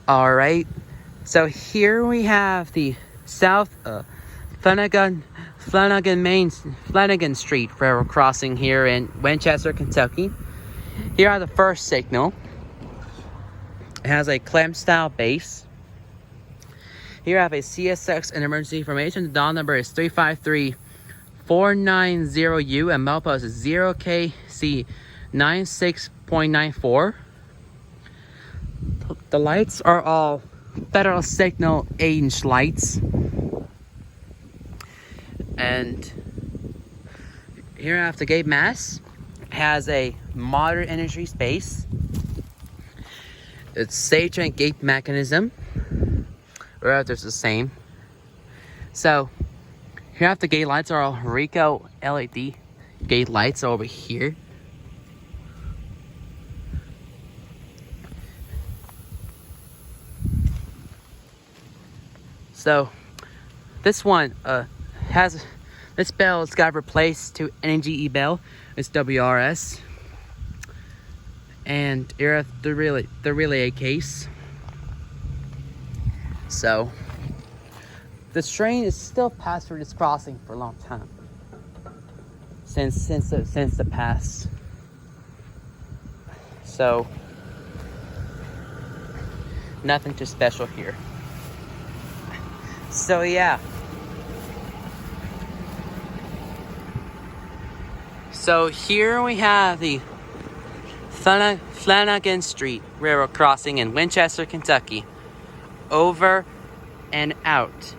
All right. So here we have the South Flanagan Street railroad crossing here in Winchester, Kentucky. Here are the first signal. It has a clamp style base. Here I have a CSX and emergency information. The dial number is 353490U and milepost is 0KC96.94. The lights are all Federal Signal age lights. And here I have the gate mass. It has a moderate energy space. It's stage and gate mechanism. Or there's the same. So here I have the gate lights are all Ricoh LED gate lights over here. So this one has this bell's got replaced to NGE bell. It's WRS, and here the relay case. So this train is still passed through this crossing for a long time since the past. So nothing too special here. So yeah. So here we have the Flanagan Street railroad crossing in Winchester, Kentucky. Over and out.